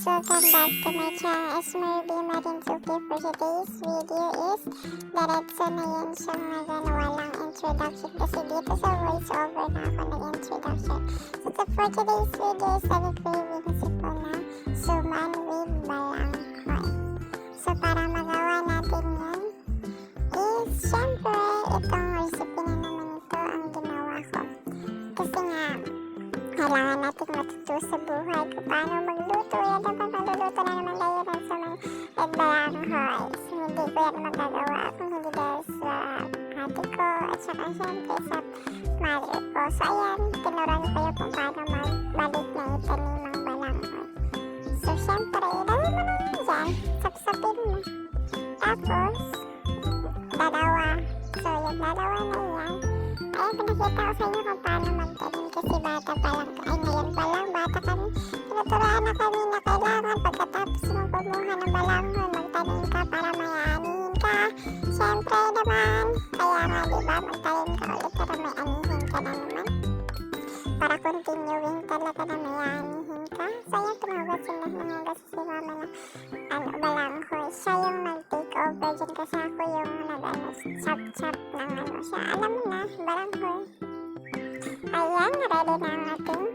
Welcome back to my channel. It's Marby Marinzuki. For today's video is diretso na yan siyang walang introduction kasi dito sa voiceover na ako nag-introduction. So for today's video is nag-cravings ito na suman with balanghoy. So para magawa natin yan is syempre itong recipe na naman ito ang ginawa ko. Kasi nga kailangan natin matuto sa buhay kung paano magluto. Yan naman, maluluto na naman tayo ng sumang at balanghoy. So, hindi ko yan magagawa kung hindi dahil sa ate ko at saka syempre sa mother ko. So, ayan, tinuran ko kayo kung paano magbalik na itanim ang balanghoy. So, syempre, ilagay mo na yan dyan. Sapsapin mo. Tapos, dalawa. So, yung dalawa na yan. Ayan, pinakita ko sa inyo kung paano magtanim kasi bata pa lang. Ay, ngayon pa lang, bata kami. Tinuturuan na kami na kailangan pagkatapos mong kumuha ng balanghoy, magtanim ka para mayaanihin ka. Siyempre naman, kaya nga diba, magtanim ka ulit para may anihin ka na naman. Para continuing talaga na mayaanihin ka. So, ayan, tumawag sila ng si mama na balanghoy. Siya yung nag-take over dyan kasi ako yung chop-chop ng siya. Alam mo na, balanghoy. Ayan, ready na ang ating.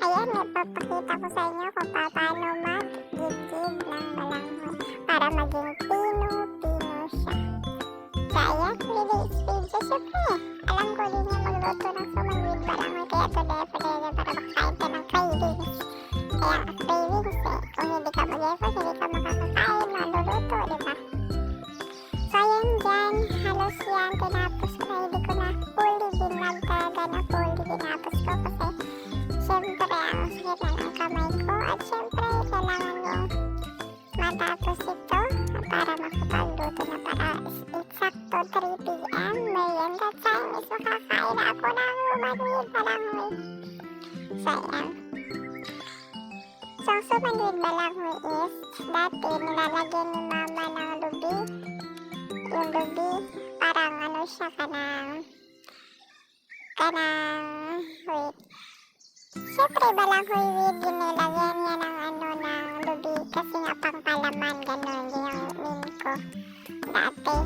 Ayan, ipapakita ko sa inyo kung paano mag-gig-gig ng balanghoy para maging pino-pino siya. So, ayan, today's video, syempre, alam ko din yung magluto ng suman with balanghoy, kaya today para makakain ka ng cravings. Kaya cravings kung hindi ka mag-effort, hindi ka makakakain, maluluto, diba? So, ayan dyan, halos yan, tinapos ko na, hindi ko na fully binagdaga na fully tinapos ko kasi syempre, ang sakit na ng kamay ko at syempre, kailangan yung matapos ito para makapagluto na para eksakto 3 p.m. Merienda time is makakain na ako ng suman with balanghoy. So, ayan. So, ang suman with balanghoy is dati nilalagyan ni mama ng lubi. Yung lubi, parang ano siya wait. Siyempre, balanghoy with nilagyan niya ng ng lubi kasi nga pang palaman, gano'n yung min ko dati.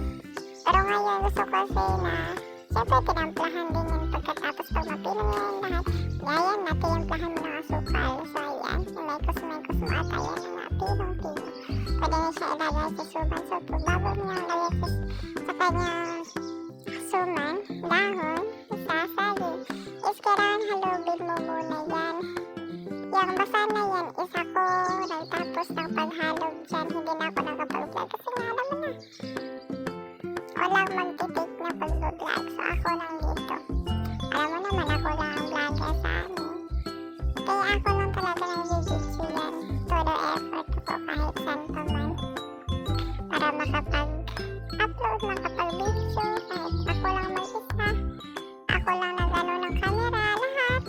Pero ngayon gusto ko kasi na, siyempre, tinamplahan din yung pagkatapos pag mapino niya yung lahat. Ngayon, natimplahan mo ng asukal. So, ayan, may kusmay mo at ayan na pinong-pino. Pwede niya siya ilagay sa suman. So, bago niya ilagay sa kanyang suman, dahon, isasali. Is kailangan halugin mo muna yan. Yung basa na yan is ako nagtapos ng paghalog dyan. Hindi na ako nakapag-vlog kasi nga alam mo na. Walang magtitake na pag-vlog. So, ako lang dito. Alam mo naman ako lang ang vlogger sa amin. Kaya ako lang talaga nag-video yan. Todo effort ako kahit saan pa man. Para makapag-upload, makapag-video. Kahit ako lang mag-isa. Ako lang nag-ano ng camera, lahat.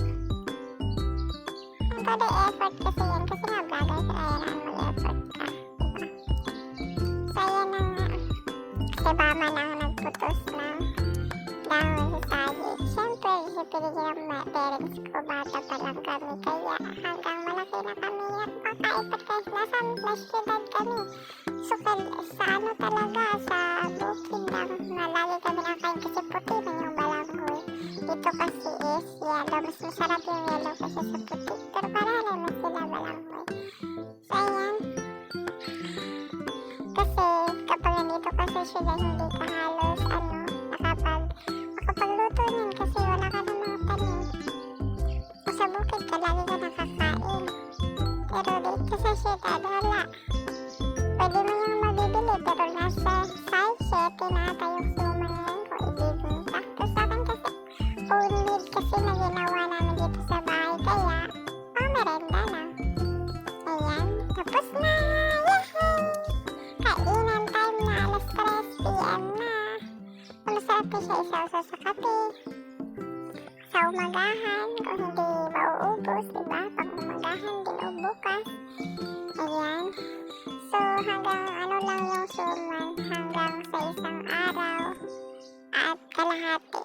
Ang todo effort kasi yan. Kasi nga vlogger, kailangan mag-effort ka. Diba? So, yan na nga. Si mama na nagputos ng dahon sa saging. Siyempre, pinigyan ng parents ko, bata pa lang kami. Kaya hanggang malaki na kami at makaipat kasi nasa syudad kami. So, sa ano talaga, sa bukid lang, malagi kami nakain kasi puti na yung balanghoy. Dito kasi is yellow. Mas masarap yung yellow kasi sa puti. Pero parang naman sila balanghoy. So, ayan. Kasi kapag nandito kasi syudad, hindi ka halos makapagluto niyan kasi wala ka na mga tanim. O sa bukid ka, lagi ka nakakain. Pero dito sa syudad, wala. Pwede mo yung mabibili pero nasa size 7 na ata yung suman ngayon kung ibibinta. Tapos sa akin kasi own meat kasi na ginawa namin dito sa bahay kaya merenda lang. Ayan, tapos na! Yay! Kainan time na, alas 3 p.m. na. Masarap siya isaw-saw sa kape. Sa umagahan, kung hindi mauubos, diba? Pag umagahan, din o bukas. Ayan. So, hanggang ano lang yung suman, hanggang sa isang araw at kalahati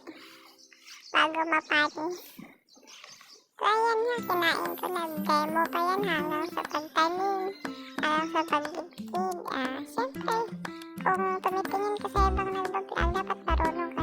bago mapanis. So, ayan nga, kinain ko, nag-demo pa yan hanggang sa pagtanim, hanggang sa pagdidikid. Siyempre, kung tumitingin ka sa ibang nagbablog, dapat marunong ka